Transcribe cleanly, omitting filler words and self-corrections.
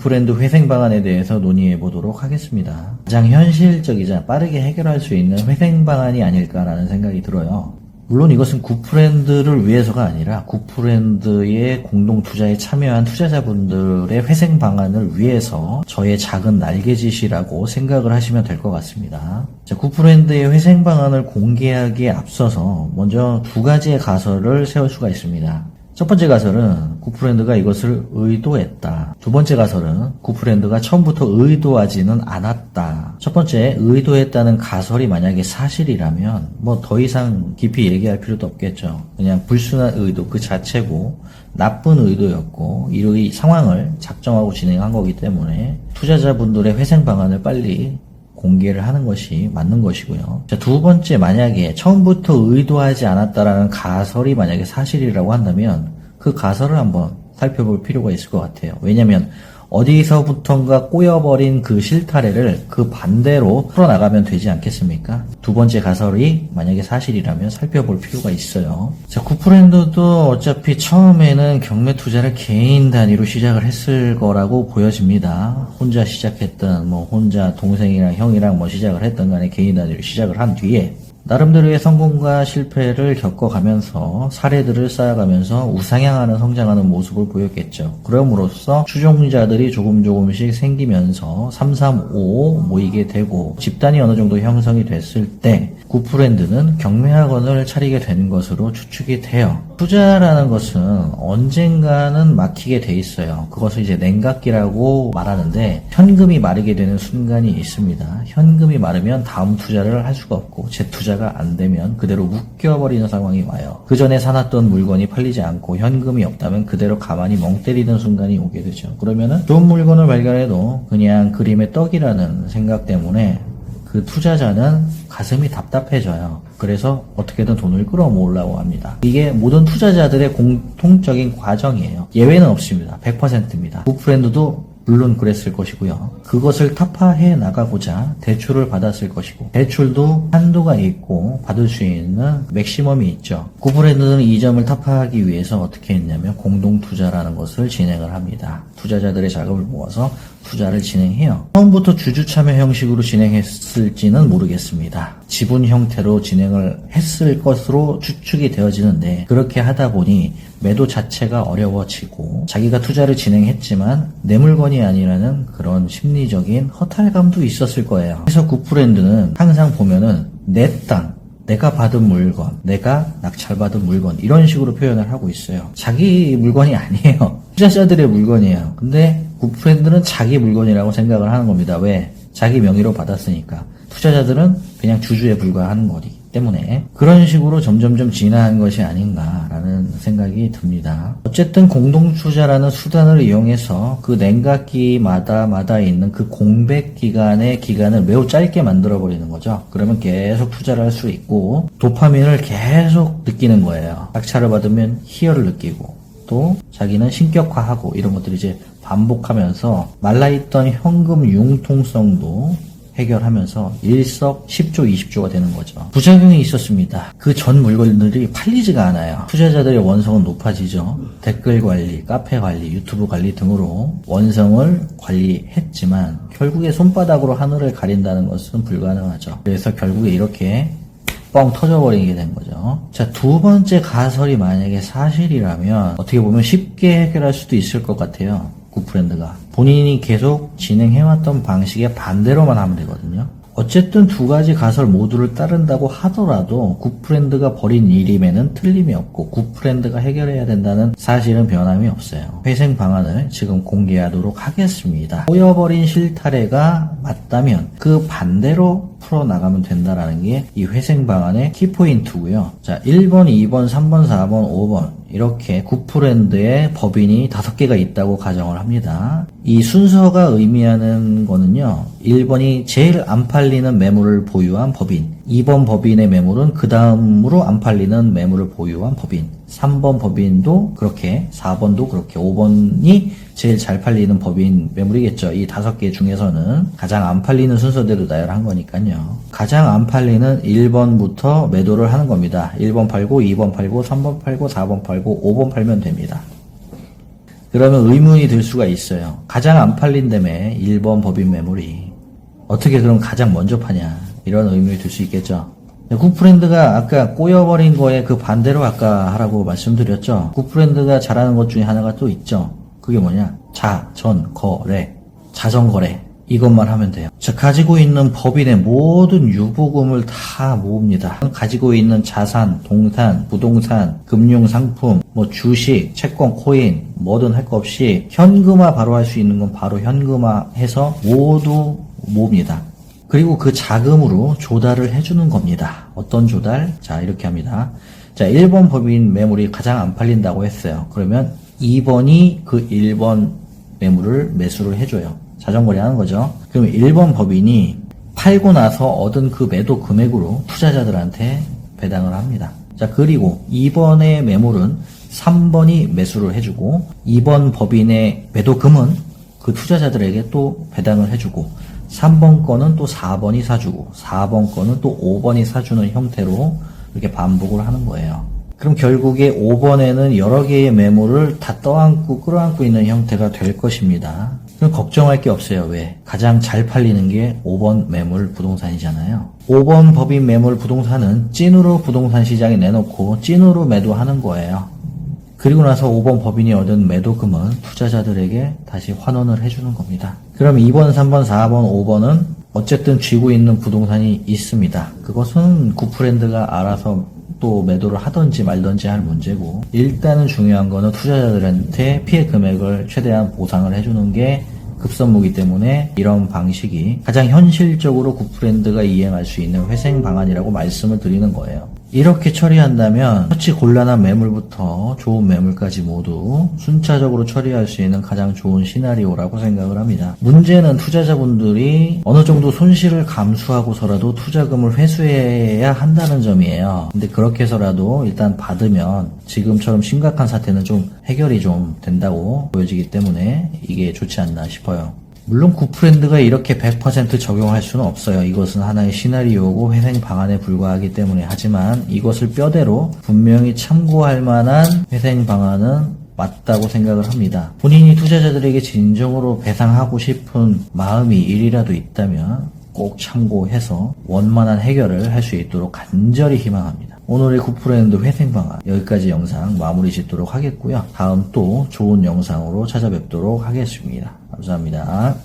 구프렌드 회생 방안에 대해서 논의해 보도록 하겠습니다. 가장 현실적이자 빠르게 해결할 수 있는 회생 방안이 아닐까라는 생각이 들어요. 물론 이것은 구프렌드를 위해서가 아니라 구프렌드의 공동 투자에 참여한 투자자분들의 회생 방안을 위해서 저의 작은 날개짓이라고 생각을 하시면 될 것 같습니다. 자, 구프렌드의 회생 방안을 공개하기에 앞서서 먼저 두 가지의 가설을 세울 수가 있습니다. 첫 번째 가설은 구프렌드가 이것을 의도했다. 두 번째 가설은 구프렌드가 처음부터 의도하지는 않았다. 첫 번째, 의도했다는 가설이 만약에 사실이라면 뭐 더 이상 깊이 얘기할 필요도 없겠죠. 그냥 불순한 의도 그 자체고 나쁜 의도였고 이 상황을 작정하고 진행한 거기 때문에 투자자분들의 회생 방안을 빨리 공개를 하는 것이 맞는 것이고요. 자, 두 번째, 만약에 처음부터 의도하지 않았다라는 가설이 만약에 사실이라고 한다면 그 가설을 한번 살펴볼 필요가 있을 것 같아요. 왜냐면 어디서부턴가 꼬여버린 그 실타래를 그 반대로 풀어나가면 되지 않겠습니까? 두 번째 가설이 만약에 사실이라면 살펴볼 필요가 있어요. 자, 구프렌드도 어차피 처음에는 경매 투자를 개인 단위로 시작을 했을 거라고 보여집니다. 혼자 시작했던 혼자 동생이랑 형이랑 시작을 했던 간에 개인 단위로 시작을 한 뒤에 나름대로의 성공과 실패를 겪어가면서 사례들을 쌓아가면서 우상향하는 성장하는 모습을 보였겠죠. 그럼으로써 추종자들이 조금씩 생기면서 335 모이게 되고 집단이 어느 정도 형성이 됐을 때 구프렌드는 경매학원을 차리게 되는 것으로 추측이 돼요. 투자라는 것은 언젠가는 막히게 돼 있어요. 그것을 이제 냉각기라고 말하는데 현금이 마르게 되는 순간이 있습니다. 현금이 마르면 다음 투자를 할 수가 없고 재투자가 안 되면 그대로 묶여버리는 상황이 와요. 그 전에 사놨던 물건이 팔리지 않고 현금이 없다면 그대로 가만히 멍 때리는 순간이 오게 되죠. 그러면은 좋은 물건을 발견해도 그냥 그림의 떡이라는 생각 때문에 그 투자자는 가슴이 답답해져요. 그래서 어떻게든 돈을 끌어모으려고 합니다. 이게 모든 투자자들의 공통적인 과정이에요. 예외는 없습니다. 100%입니다. 구프렌드도 물론 그랬을 것이고요. 그것을 타파해 나가고자 대출을 받았을 것이고 대출도 한도가 있고 받을 수 있는 맥시멈이 있죠. 구프렌드는 이 점을 타파하기 위해서 어떻게 했냐면 공동투자라는 것을 진행을 합니다. 투자자들의 자금을 모아서 투자를 진행해요. 처음부터 주주참여 형식으로 진행했을지는 모르겠습니다. 지분 형태로 진행을 했을 것으로 추측이 되어지는데 그렇게 하다 보니 매도 자체가 어려워지고 자기가 투자를 진행했지만 내 물건이 아니라는 그런 심리적인 허탈감도 있었을 거예요. 그래서 구프렌드는 항상 보면은 내 땅, 내가 받은 물건, 내가 낙찰받은 물건 이런 식으로 표현을 하고 있어요. 자기 물건이 아니에요. 투자자들의 물건이에요. 근데 구프렌드는 자기 물건이라고 생각을 하는 겁니다. 왜? 자기 명의로 받았으니까. 투자자들은 그냥 주주에 불과한 거기 때문에 그런 식으로 점점점 진화한 것이 아닌가라는 생각이 듭니다. 어쨌든 공동투자라는 수단을 이용해서 그 냉각기마다 있는 그 공백 기간을 매우 짧게 만들어버리는 거죠. 그러면 계속 투자를 할 수 있고 도파민을 계속 느끼는 거예요. 낙찰을 받으면 희열을 느끼고 또 자기는 신격화하고 이런 것들이 이제 반복하면서 말라있던 현금 융통성도 해결하면서 일석십조 20조가 되는 거죠. 부작용이 있었습니다. 그 전 물건들이 팔리지가 않아요. 투자자들의 원성은 높아지죠. 댓글 관리, 카페 관리, 유튜브 관리 등으로 원성을 관리했지만 결국에 손바닥으로 하늘을 가린다는 것은 불가능하죠. 그래서 결국에 이렇게 뻥 터져버리게 된 거죠. 자, 두 번째 가설이 만약에 사실이라면 어떻게 보면 쉽게 해결할 수도 있을 것 같아요. 구프렌드가 본인이 계속 진행해왔던 방식의 반대로만 하면 되거든요. 어쨌든 두 가지 가설 모두를 따른다고 하더라도 구프렌드가 벌인 일임에는 틀림이 없고 구프렌드가 해결해야 된다는 사실은 변함이 없어요. 회생 방안을 지금 공개하도록 하겠습니다. 꼬여버린 실타래가 맞다면 그 반대로 풀어나가면 된다라는 게 이 회생 방안의 키포인트고요. 자, 1번, 2번, 3번, 4번, 5번 이렇게 구프렌드의 법인이 5개가 있다고 가정을 합니다. 이 순서가 의미하는 거는요. 1번이 제일 안 팔리는 매물을 보유한 법인, 2번 법인의 매물은 그 다음으로 안 팔리는 매물을 보유한 법인, 3번 법인도 그렇게, 4번도 그렇게, 5번이 제일 잘 팔리는 법인 매물이겠죠. 이 5개 중에서는 가장 안 팔리는 순서대로 나열한 거니까요. 가장 안 팔리는 1번부터 매도를 하는 겁니다. 1번 팔고, 2번 팔고, 3번 팔고, 4번 팔고, 5번 팔면 됩니다. 그러면 의문이 들 수가 있어요. 가장 안 팔린다며 1번 법인 매물이 어떻게 그럼 가장 먼저 파냐, 이런 의문이 들 수 있겠죠. 굿프렌드가 아까 꼬여버린 거에 그 반대로 아까 하라고 말씀드렸죠. 굿프렌드가 잘하는 것 중에 하나가 또 있죠. 그게 뭐냐, 자전거래, 자전거래, 이것만 하면 돼요. 자, 가지고 있는 법인의 모든 유보금을 다 모읍니다. 가지고 있는 자산, 동산, 부동산, 금융상품, 뭐 주식, 채권, 코인, 뭐든 할 거 없이 현금화 바로 할 수 있는 건 바로 현금화해서 모두 모읍니다. 그리고 그 자금으로 조달을 해주는 겁니다. 어떤 조달? 자, 이렇게 합니다. 자, 1번 법인 매물이 가장 안 팔린다고 했어요. 그러면 2번이 그 1번 매물을 매수를 해줘요. 자전거래 하는 거죠. 그럼 1번 법인이 팔고 나서 얻은 그 매도 금액으로 투자자들한테 배당을 합니다. 자, 그리고 2번의 매물은 3번이 매수를 해주고 2번 법인의 매도금은 그 투자자들에게 또 배당을 해주고 3번 거는 또 4번이 사주고 4번 거는 또 5번이 사주는 형태로 이렇게 반복을 하는 거예요. 그럼 결국에 5번에는 여러 개의 매물을 다 떠안고 끌어안고 있는 형태가 될 것입니다. 그럼 걱정할 게 없어요. 왜? 가장 잘 팔리는 게 5번 매물 부동산이잖아요. 5번 법인 매물 부동산은 찐으로 부동산 시장에 내놓고 찐으로 매도하는 거예요. 그리고 나서 5번 법인이 얻은 매도금은 투자자들에게 다시 환원을 해주는 겁니다. 그럼 2번, 3번, 4번, 5번은 어쨌든 쥐고 있는 부동산이 있습니다. 그것은 굿프렌드가 알아서 또 매도를 하든지 말든지 할 문제고, 일단은 중요한 거는 투자자들한테 피해 금액을 최대한 보상을 해주는 게 급선무기 때문에 이런 방식이 가장 현실적으로 굿프렌드가 이행할 수 있는 회생 방안이라고 말씀을 드리는 거예요. 이렇게 처리한다면 처치 곤란한 매물부터 좋은 매물까지 모두 순차적으로 처리할 수 있는 가장 좋은 시나리오라고 생각을 합니다. 문제는 투자자분들이 어느 정도 손실을 감수하고서라도 투자금을 회수해야 한다는 점이에요. 근데 그렇게 해서라도 일단 받으면 지금처럼 심각한 사태는 좀 해결이 좀 된다고 보여지기 때문에 이게 좋지 않나 싶어요. 물론 굿프렌드가 이렇게 100% 적용할 수는 없어요. 이것은 하나의 시나리오고 회생 방안에 불과하기 때문에. 하지만 이것을 뼈대로 분명히 참고할 만한 회생 방안은 맞다고 생각을 합니다. 본인이 투자자들에게 진정으로 배상하고 싶은 마음이 일이라도 있다면 꼭 참고해서 원만한 해결을 할 수 있도록 간절히 희망합니다. 오늘의 굿프렌드 회생 방안 여기까지 영상 마무리 짓도록 하겠고요. 다음 또 좋은 영상으로 찾아뵙도록 하겠습니다. 감사합니다.